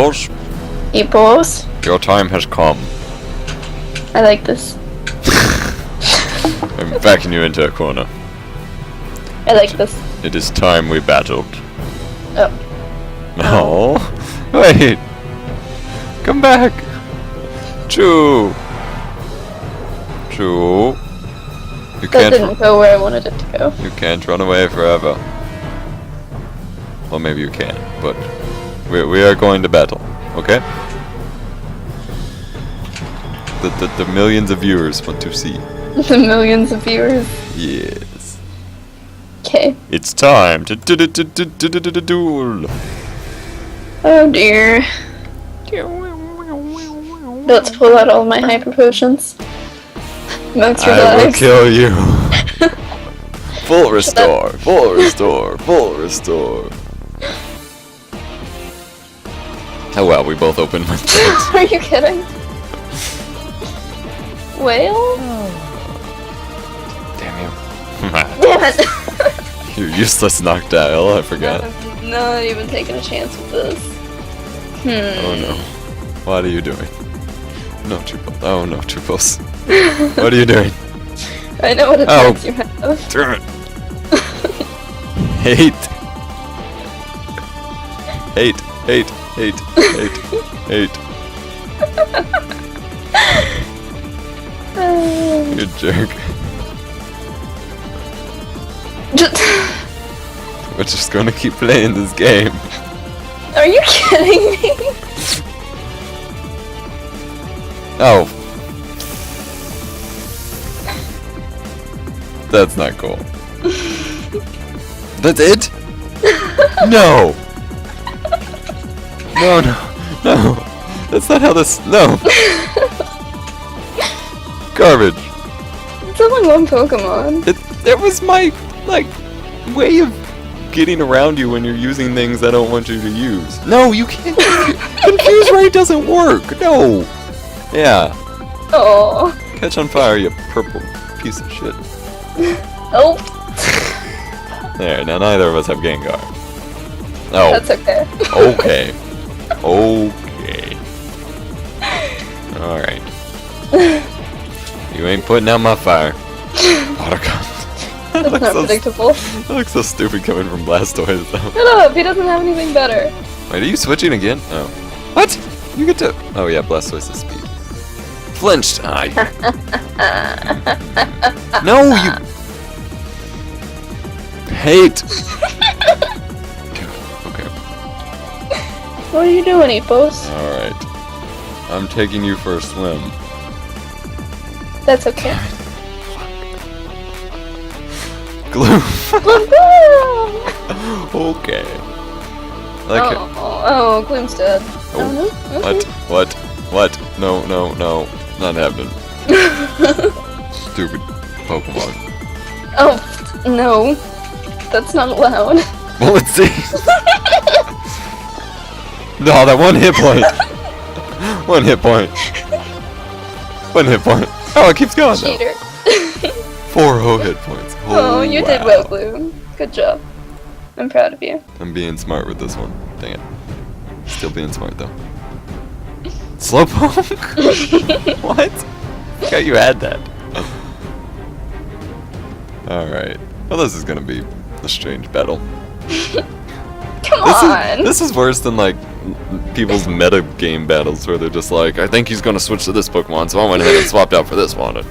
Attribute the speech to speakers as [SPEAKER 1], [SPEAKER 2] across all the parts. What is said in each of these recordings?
[SPEAKER 1] EPOS,
[SPEAKER 2] EPOS.
[SPEAKER 1] your time has come.
[SPEAKER 2] I like this.
[SPEAKER 1] I'm backing you into a corner.
[SPEAKER 2] I like this.
[SPEAKER 1] It is time we battled.
[SPEAKER 2] Oh.
[SPEAKER 1] No. Wait. Come back. Chu. Chu. You
[SPEAKER 2] That
[SPEAKER 1] can't.
[SPEAKER 2] didn't go where I wanted it to go.
[SPEAKER 1] You can't run away forever. Well, maybe you can, but we are going to battle. Okay. The millions of viewers want to see.
[SPEAKER 2] The millions of viewers.
[SPEAKER 1] Yes.
[SPEAKER 2] Okay.
[SPEAKER 1] It's time to duel.
[SPEAKER 2] Oh dear. Let's pull out all my hyper potions. Max your
[SPEAKER 1] I will
[SPEAKER 2] lives.
[SPEAKER 1] kill you. Full restore. Full restore. Full restore. Oh wow, we both opened with that.
[SPEAKER 2] Are you kidding? Whale?
[SPEAKER 1] Damn you.
[SPEAKER 2] Damn it!
[SPEAKER 1] You useless knockdial, I forgot.
[SPEAKER 2] I'm not even taking a chance with this.
[SPEAKER 1] Oh no. What are you doing? No triple. Oh no, triples. What are you doing?
[SPEAKER 2] I know what attacks you have.
[SPEAKER 1] Damn it. Hate. Hate. Hate. Hate. Hate. Hate. You jerk. We're just gonna keep playing this game.
[SPEAKER 2] Are you kidding me?
[SPEAKER 1] Oh. That's not cool. That's it? No! No, no, no. That's not how this... No. Garbage.
[SPEAKER 2] It's only one Pokemon.
[SPEAKER 1] That was my, like, way of getting around you when you're using things I don't want you to use. No, you can't. Confuse Ray doesn't work. No. Yeah.
[SPEAKER 2] Oh.
[SPEAKER 1] Catch on fire, you purple piece of shit.
[SPEAKER 2] Oh.
[SPEAKER 1] There, now neither of us have Gengar. Oh.
[SPEAKER 2] That's okay.
[SPEAKER 1] Okay. Okay. Alright. You ain't putting out my fire. Water gun.
[SPEAKER 2] That's not predictable.
[SPEAKER 1] That looks so stupid coming from Blastoise though.
[SPEAKER 2] Shut up, he doesn't have anything better.
[SPEAKER 1] Wait, are you switching again? Oh. What? You get to... Oh yeah, Blastoise's speed. Flinched! Ah, no, you... Hate! Okay.
[SPEAKER 2] What are you doing, Epos?
[SPEAKER 1] Alright. I'm taking you for a swim.
[SPEAKER 2] That's okay.
[SPEAKER 1] Glue.
[SPEAKER 2] Oh,
[SPEAKER 1] Okay. Like
[SPEAKER 2] Gloom's dead.
[SPEAKER 1] Oh.
[SPEAKER 2] Oh no. Okay.
[SPEAKER 1] What? No. Not happening. Stupid Pokemon.
[SPEAKER 2] Oh, no. That's not allowed.
[SPEAKER 1] Well, let's see. No, that one hit point. One hit point. One hit point. Oh, it keeps going though.
[SPEAKER 2] Cheater.
[SPEAKER 1] 4 whole hit points.
[SPEAKER 2] Oh, you did well, Gloom. Good job. I'm proud of you.
[SPEAKER 1] I'm being smart with this one. Dang it. Still being smart though. Slowpoke? What? I forgot you had that. Alright. Well, this is gonna be a strange battle.
[SPEAKER 2] Come on!
[SPEAKER 1] This is worse than, like, people's meta game battles where they're just like, I think he's gonna switch to this Pokemon, so I went ahead and swapped out for this one.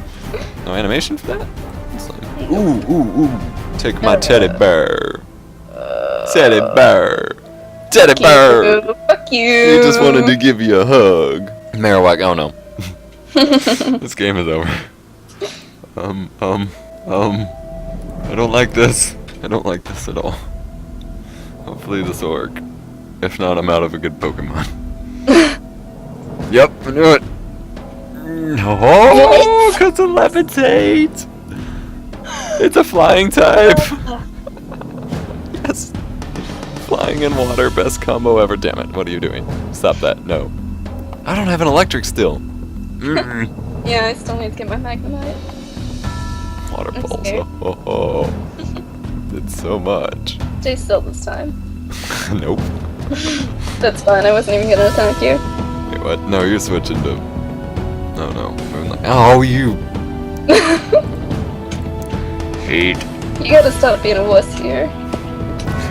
[SPEAKER 1] No animation for that? It's like, ooh. Take my teddy bear. Teddy bear. Teddy bear!
[SPEAKER 2] Fuck you!
[SPEAKER 1] He just wanted to give you a hug. Marowak, oh no. This game is over. I don't like this. I don't like this at all. Hopefully this will work. If not, I'm out of a good Pokemon. Yep, I knew it. No, because of levitate. It's a flying type. Yes. Flying in water, best combo ever. Damn it, what are you doing? Stop that, no. I don't have an electric still.
[SPEAKER 2] Yeah, I still need to get my Magnemite.
[SPEAKER 1] Water
[SPEAKER 2] I'm
[SPEAKER 1] pulse.
[SPEAKER 2] scared.
[SPEAKER 1] Oh. Did so much.
[SPEAKER 2] Stay still this time.
[SPEAKER 1] Nope.
[SPEAKER 2] That's fine, I wasn't even gonna attack you.
[SPEAKER 1] Wait, what? No, you're switching to... Oh no. Moonlight. Oh, you... Hate.
[SPEAKER 2] You gotta stop being a wuss here.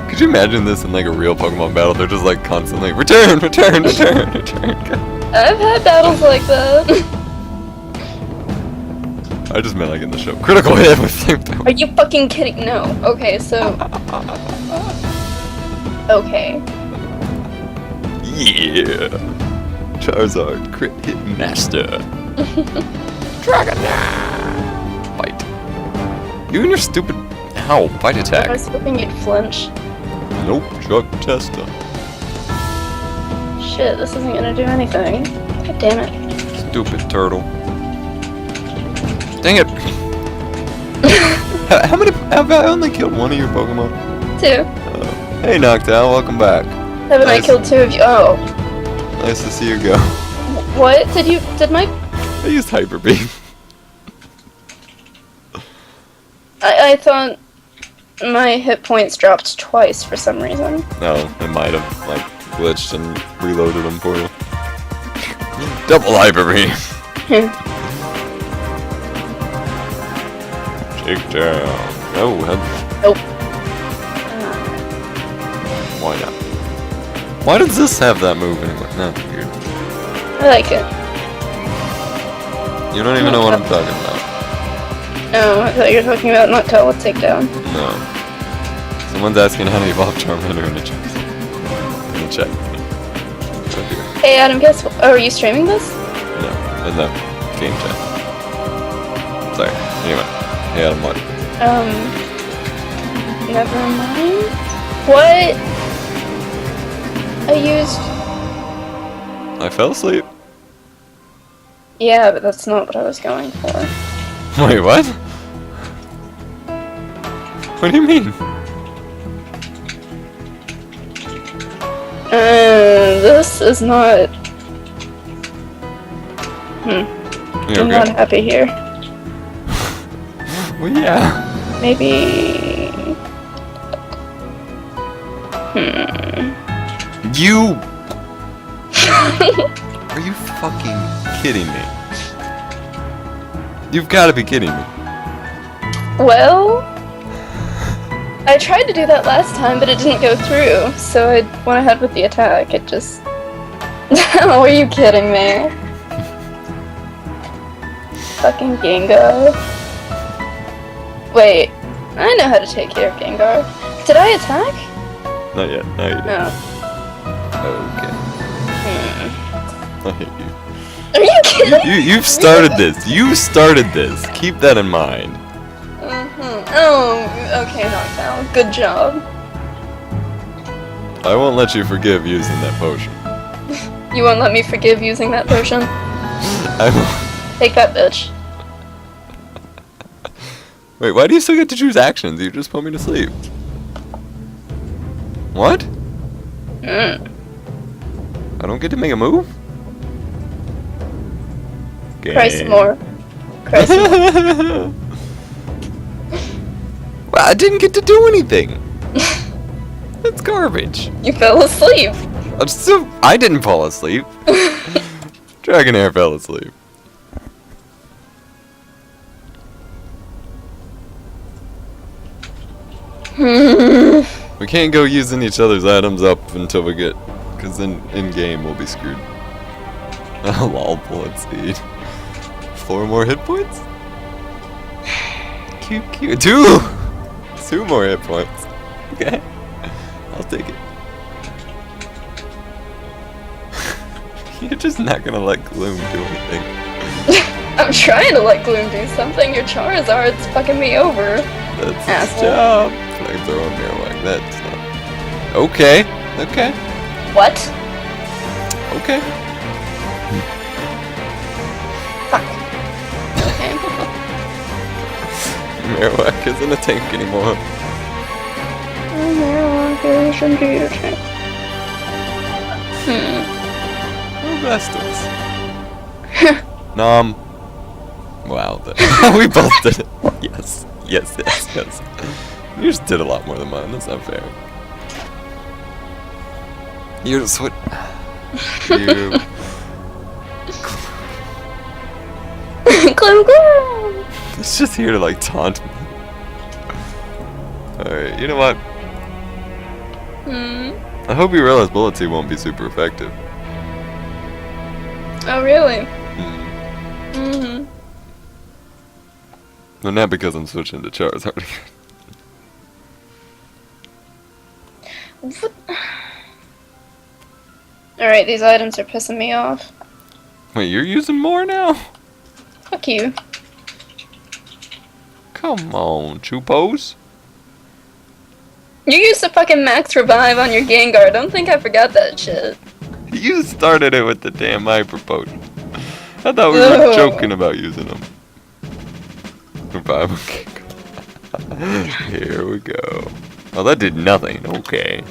[SPEAKER 1] Could you imagine this in like a real Pokemon battle? They're just like constantly, return, return, return, return.
[SPEAKER 2] I've had battles like that.
[SPEAKER 1] I just meant like in the show. Critical hit with flamethrower.
[SPEAKER 2] Are you fucking kidding? No. Okay, so... Okay.
[SPEAKER 1] Yeah. Charizard, crit hit master. Dragonite. Bite. You and your stupid... Ow, bite attack.
[SPEAKER 2] I was hoping you'd flinch.
[SPEAKER 1] Nope, Chuck Testa.
[SPEAKER 2] Shit, this isn't gonna do anything. God damn it.
[SPEAKER 1] Stupid turtle. Dang it! How many... Have I only killed one of your Pokemon?
[SPEAKER 2] 2.
[SPEAKER 1] Hey Noctowl, welcome back.
[SPEAKER 2] Haven't I killed 2 of you? Oh.
[SPEAKER 1] Nice to see you go.
[SPEAKER 2] What? Did my...
[SPEAKER 1] I used Hyper Beam.
[SPEAKER 2] I thought my hit points dropped twice for some reason.
[SPEAKER 1] No, it might have, like, glitched and reloaded them for you. Double Hyper Beam! Shake down. Oh,
[SPEAKER 2] Nope.
[SPEAKER 1] Why not? Why does this have that move anyway? No, weird.
[SPEAKER 2] I like it.
[SPEAKER 1] You don't even know what I'm talking about.
[SPEAKER 2] No, I thought you were talking about Noctowl with takedown.
[SPEAKER 1] No. Someone's asking how to evolve Charmander in the chat. In the chat. Oh dear.
[SPEAKER 2] Hey Adam, guess what? Oh, are you streaming this?
[SPEAKER 1] No, in the game chat. Sorry. Anyway. Hey Adam, what?
[SPEAKER 2] Never mind. What? I used...
[SPEAKER 1] I fell asleep.
[SPEAKER 2] Yeah, but that's not what I was going for.
[SPEAKER 1] Wait, what? What do you mean?
[SPEAKER 2] This is not...
[SPEAKER 1] You
[SPEAKER 2] I'm
[SPEAKER 1] okay?
[SPEAKER 2] not happy here.
[SPEAKER 1] Well, yeah.
[SPEAKER 2] Maybe...
[SPEAKER 1] You... Are you fucking kidding me? You've got to be kidding me.
[SPEAKER 2] Well... I tried to do that last time, but it didn't go through, so I went ahead with the attack. It just... Are you kidding me? Fucking Gengar. Wait, I know how to take care of Gengar. Did I attack?
[SPEAKER 1] Not yet. No, you didn't.
[SPEAKER 2] No.
[SPEAKER 1] Okay. I hate you.
[SPEAKER 2] Are you kidding?
[SPEAKER 1] You've started this. You started this. Keep that in mind.
[SPEAKER 2] Oh, okay, Noctowl. Good job.
[SPEAKER 1] I won't let you forgive using that potion.
[SPEAKER 2] You won't let me forgive using that potion?
[SPEAKER 1] I won't.
[SPEAKER 2] Take that, bitch.
[SPEAKER 1] Wait, why do you still get to choose actions? You just put me to sleep. What? I don't get to make a move?
[SPEAKER 2] Cry some more. Cry some more.
[SPEAKER 1] Well, I didn't get to do anything. That's garbage.
[SPEAKER 2] You fell asleep.
[SPEAKER 1] I didn't fall asleep. Dragonair fell asleep. We can't go using each other's items up until we get, because then in game we'll be screwed. Lol, bullet seed. 4 more hit points? Cute. 2 more hit points. Okay. I'll take it. You're just not gonna let Gloom do anything.
[SPEAKER 2] I'm trying to let Gloom do something. Your Charizard's fucking me over.
[SPEAKER 1] That's his job. Flamethrower mirror like that's not. Okay.
[SPEAKER 2] What?
[SPEAKER 1] Okay.
[SPEAKER 2] Fuck. Okay.
[SPEAKER 1] Marowak isn't a tank anymore.
[SPEAKER 2] Marowak is indeed a tank.
[SPEAKER 1] Oh, Bastos. Nom. Wow. We both did it. Yes. You just did a lot more than mine. That's not fair. You're just what? You.
[SPEAKER 2] Gloom gloom!
[SPEAKER 1] He's just here to like taunt me. Alright, you know what? I hope you realize Bullet Tea won't be super effective.
[SPEAKER 2] Oh, really?
[SPEAKER 1] Well, not because I'm switching to Charizard again.
[SPEAKER 2] What? Alright, these items are pissing me off.
[SPEAKER 1] Wait, you're using more now?
[SPEAKER 2] Fuck you.
[SPEAKER 1] Come on, Chupos.
[SPEAKER 2] You used to fucking max revive on your Gengar. Don't think I forgot that shit.
[SPEAKER 1] You started it with the damn Hyper Potion. I thought we were joking about using them. Revival kick. Here we go. Oh, that did nothing. Okay.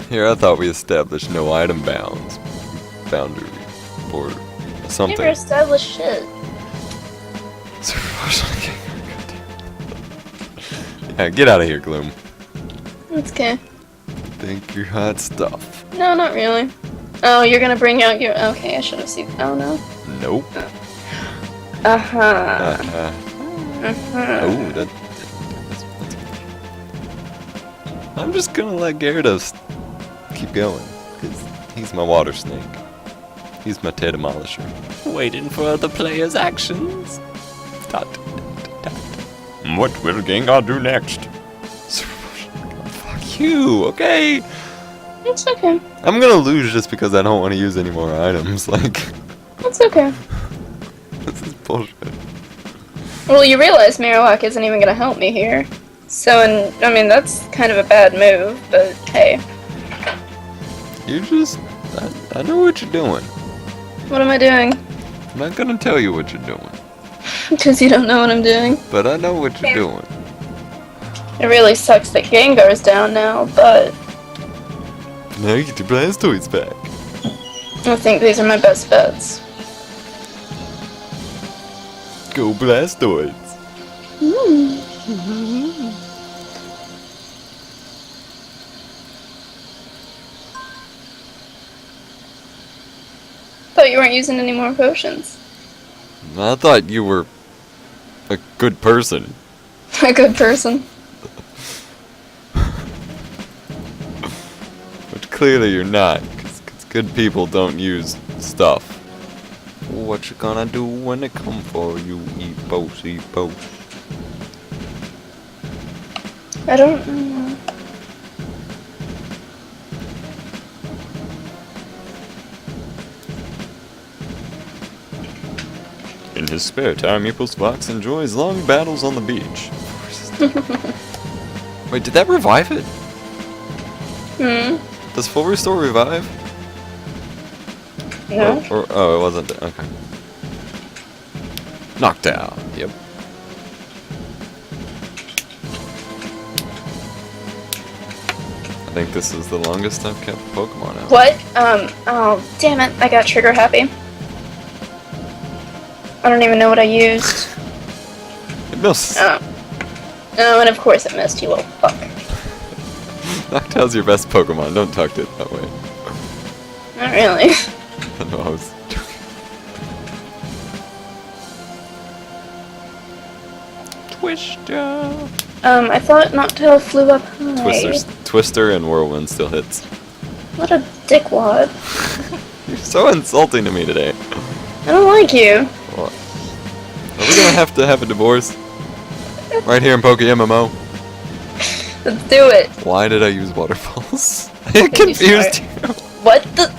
[SPEAKER 1] Here, I thought we established no item boundary for something.
[SPEAKER 2] Never established shit.
[SPEAKER 1] Yeah, get out of here, Gloom.
[SPEAKER 2] It's okay.
[SPEAKER 1] Think you're hot stuff.
[SPEAKER 2] No, not really. Oh, you're gonna bring out your. Okay, I should have seen. Oh no.
[SPEAKER 1] Nope.
[SPEAKER 2] Uh-huh.
[SPEAKER 1] Oh, that's. I'm just gonna let Gyarados keep going, because he's my water snake. He's my Tear Demolisher. Waiting for other players' actions. Dot, dot, dot. What will Gengar do next? Fuck you, okay?
[SPEAKER 2] It's okay.
[SPEAKER 1] I'm gonna lose just because I don't want to use any more items, like...
[SPEAKER 2] It's okay.
[SPEAKER 1] This is bullshit.
[SPEAKER 2] Well, you realize Marowak isn't even gonna help me here. So, I mean, that's kind of a bad move, but hey.
[SPEAKER 1] You just... I know what you're doing.
[SPEAKER 2] What am I doing?
[SPEAKER 1] I'm not gonna tell you what you're doing.
[SPEAKER 2] Because you don't know what I'm doing.
[SPEAKER 1] But I know what you're doing.
[SPEAKER 2] It really sucks that Gengar's down now, but...
[SPEAKER 1] Now you get your Blastoise back.
[SPEAKER 2] I think these are my best bets.
[SPEAKER 1] Go Blastoise.
[SPEAKER 2] Thought you weren't using any more potions.
[SPEAKER 1] I thought you were a good person.
[SPEAKER 2] A good person.
[SPEAKER 1] Which clearly you're not, because good people don't use stuff. What you gonna do when they come for you, EPOS, EPOS?
[SPEAKER 2] I don't know.
[SPEAKER 1] In his spare time, EposVox enjoys long battles on the beach. Wait, did that revive it? Does full restore revive?
[SPEAKER 2] No.
[SPEAKER 1] Oh, it wasn't. Okay. Knocked out. Yep. I think this is the longest I've kept Pokemon out.
[SPEAKER 2] What? Oh, damn it. I got trigger happy. I don't even know what I used.
[SPEAKER 1] It missed.
[SPEAKER 2] Oh, and of course it missed, you little fuck.
[SPEAKER 1] Noctow's your best Pokemon. Don't talk to it that way.
[SPEAKER 2] Not really.
[SPEAKER 1] No, I was joking. Twister.
[SPEAKER 2] I thought Noctowl flew up high.
[SPEAKER 1] Twister and Whirlwind still hits.
[SPEAKER 2] What a dickwad.
[SPEAKER 1] You're so insulting to me today.
[SPEAKER 2] I don't like you.
[SPEAKER 1] What? Are we gonna have to have a divorce? Right here in PokéMMO?
[SPEAKER 2] Let's do it.
[SPEAKER 1] Why did I use waterfalls? It confused you.
[SPEAKER 2] What the?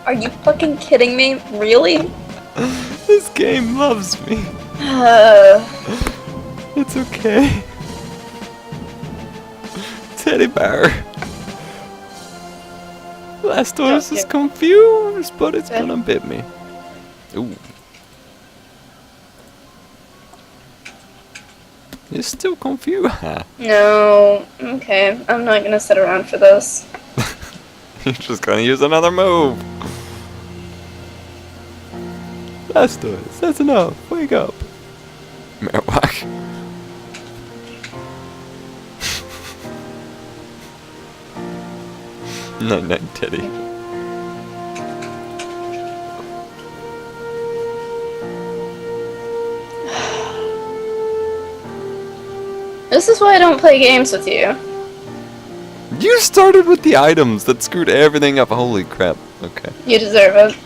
[SPEAKER 2] Are you fucking kidding me? Really?
[SPEAKER 1] This game loves me. It's okay. Teddy bear. Blastoise is confused, but it's gonna bit me. Ooh. You're still confused.
[SPEAKER 2] No. Okay. I'm not gonna sit around for this.
[SPEAKER 1] You're just gonna use another move. Blastoise, that's enough. Wake up. Marowak. Night, Teddy.
[SPEAKER 2] This is why I don't play games with you.
[SPEAKER 1] You started with the items that screwed everything up. Holy crap. Okay.
[SPEAKER 2] You deserve it.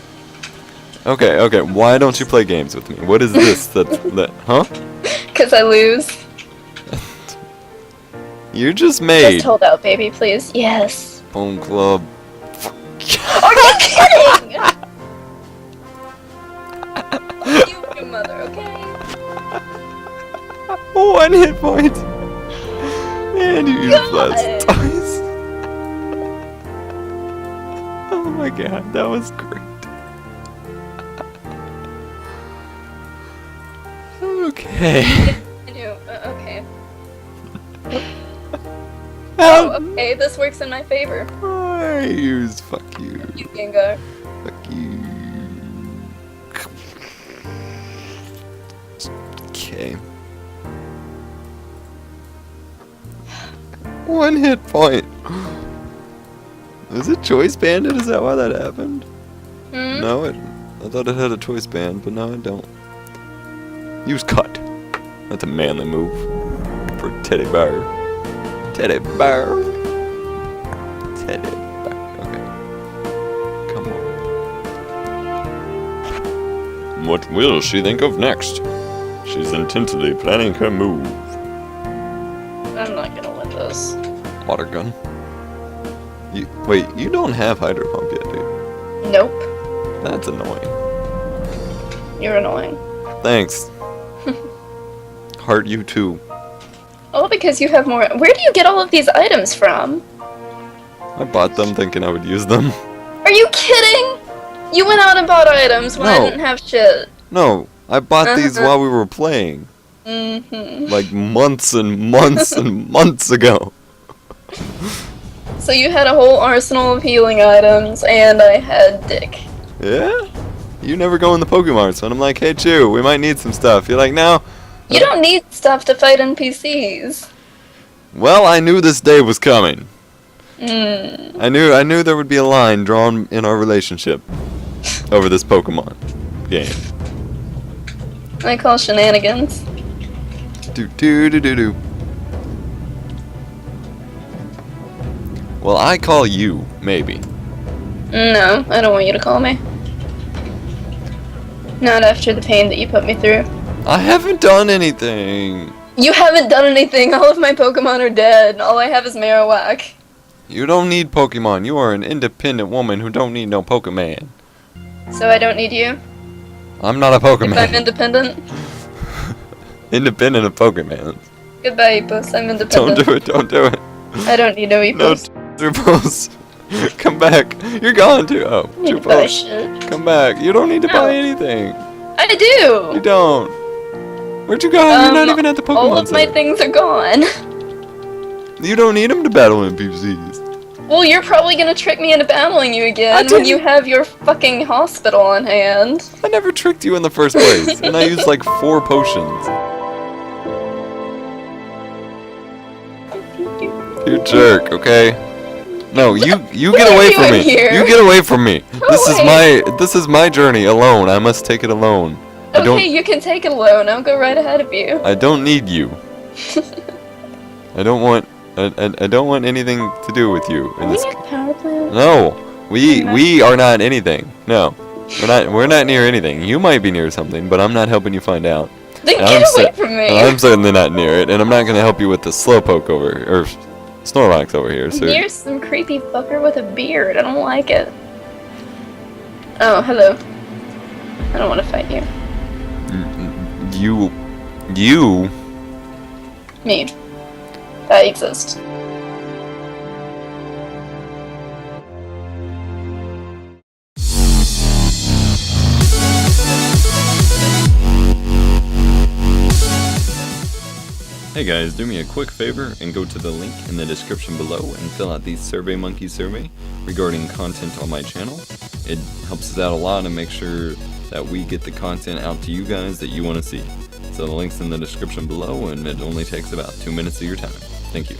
[SPEAKER 1] Okay. Why don't you play games with me? What is this that, huh?
[SPEAKER 2] Because I lose.
[SPEAKER 1] You're just made.
[SPEAKER 2] Just hold out, baby, please. Yes.
[SPEAKER 1] Home club.
[SPEAKER 2] Are you kidding? You and your mother, okay?
[SPEAKER 1] 1 hit point. And you used
[SPEAKER 2] God.
[SPEAKER 1] that twice. Oh my god, that was great. Okay.
[SPEAKER 2] I do. Okay. Oh, okay. This works in my favor.
[SPEAKER 1] I used fuck you.
[SPEAKER 2] You can go.
[SPEAKER 1] Fuck you. Okay. 1 hit point. Is it choice banded? Is that why that happened?
[SPEAKER 2] Hmm?
[SPEAKER 1] No, I thought it had a choice band, but now I don't. Use cut. That's a manly move for teddy bear. Teddy bear. Teddy bear. Okay. Come on. What will she think of next? She's intently planning her move.
[SPEAKER 2] I'm not gonna win this.
[SPEAKER 1] Water gun. Wait, you don't have hydro pump yet, dude.
[SPEAKER 2] Nope.
[SPEAKER 1] That's annoying.
[SPEAKER 2] You're annoying.
[SPEAKER 1] Thanks. Heart you too.
[SPEAKER 2] Oh, because you have more. Where do you get all of these items from?
[SPEAKER 1] I bought them thinking I would use them.
[SPEAKER 2] Are you kidding? You went out and bought items when I
[SPEAKER 1] No.
[SPEAKER 2] didn't have shit.
[SPEAKER 1] No, I bought these while we were playing.
[SPEAKER 2] Mm-hmm.
[SPEAKER 1] Like months and months and months ago.
[SPEAKER 2] So you had a whole arsenal of healing items, and I had dick.
[SPEAKER 1] Yeah? You never go in the Pokemon, so I'm like, hey Chu, we might need some stuff. You're like, no.
[SPEAKER 2] You don't need stuff to fight NPCs.
[SPEAKER 1] Well, I knew this day was coming.
[SPEAKER 2] Mm.
[SPEAKER 1] I knew there would be a line drawn in our relationship over this Pokemon game.
[SPEAKER 2] I call shenanigans.
[SPEAKER 1] Do. Well, I call you, maybe.
[SPEAKER 2] No, I don't want you to call me. Not after the pain that you put me through.
[SPEAKER 1] I haven't done anything.
[SPEAKER 2] You haven't done anything. All of my Pokemon are dead. All I have is Marowak.
[SPEAKER 1] You don't need Pokemon. You are an independent woman who don't need no Pokemon.
[SPEAKER 2] So I don't need you?
[SPEAKER 1] I'm not a Pokemon.
[SPEAKER 2] If I'm independent?
[SPEAKER 1] Independent of Pokemon.
[SPEAKER 2] Goodbye, Epos. I'm independent.
[SPEAKER 1] Don't do it.
[SPEAKER 2] I don't need no
[SPEAKER 1] No,
[SPEAKER 2] Epos.
[SPEAKER 1] Truples. Come back. You're gone too. Oh,
[SPEAKER 2] I need to buy
[SPEAKER 1] Truples.
[SPEAKER 2] shit.
[SPEAKER 1] Come back. You don't need to
[SPEAKER 2] No.
[SPEAKER 1] buy anything.
[SPEAKER 2] I do!
[SPEAKER 1] You don't. Where'd you go? You're not even at the Pokemon
[SPEAKER 2] all of my
[SPEAKER 1] Center.
[SPEAKER 2] things are gone.
[SPEAKER 1] You don't need them to battle NPCs.
[SPEAKER 2] Well, you're probably gonna trick me into battling you
[SPEAKER 1] I
[SPEAKER 2] again when
[SPEAKER 1] didn't.
[SPEAKER 2] you have your fucking hospital on hand.
[SPEAKER 1] I never tricked you in the first place, and I used like 4 potions. You jerk, okay? No, you
[SPEAKER 2] What
[SPEAKER 1] get
[SPEAKER 2] are
[SPEAKER 1] away
[SPEAKER 2] you
[SPEAKER 1] from
[SPEAKER 2] in
[SPEAKER 1] me.
[SPEAKER 2] here?
[SPEAKER 1] You get away from me.
[SPEAKER 2] away.
[SPEAKER 1] This is my journey alone. I must take it alone.
[SPEAKER 2] Okay, you can take it alone. I'll go right ahead of you.
[SPEAKER 1] I don't need you. I don't want anything to do with you in
[SPEAKER 2] Are we
[SPEAKER 1] this.
[SPEAKER 2] near power plant?
[SPEAKER 1] No. We are not anything. No. We're not near anything. You might be near something, but I'm not helping you find out.
[SPEAKER 2] Then
[SPEAKER 1] And
[SPEAKER 2] get away
[SPEAKER 1] cer-
[SPEAKER 2] from me!
[SPEAKER 1] I'm certainly not near it, and I'm not gonna help you with the Slowpoke or Snorlax over here. So
[SPEAKER 2] You're some creepy fucker with a beard. I don't like it. Oh, hello. I don't want to fight you.
[SPEAKER 1] you
[SPEAKER 2] Me. I exist.
[SPEAKER 1] Hey guys, do me a quick favor and go to the link in the description below and fill out the SurveyMonkey survey regarding content on my channel. It helps us out a lot and make sure that we get the content out to you guys that you want to see. So the link's in the description below, and it only takes about 2 minutes of your time. Thank you.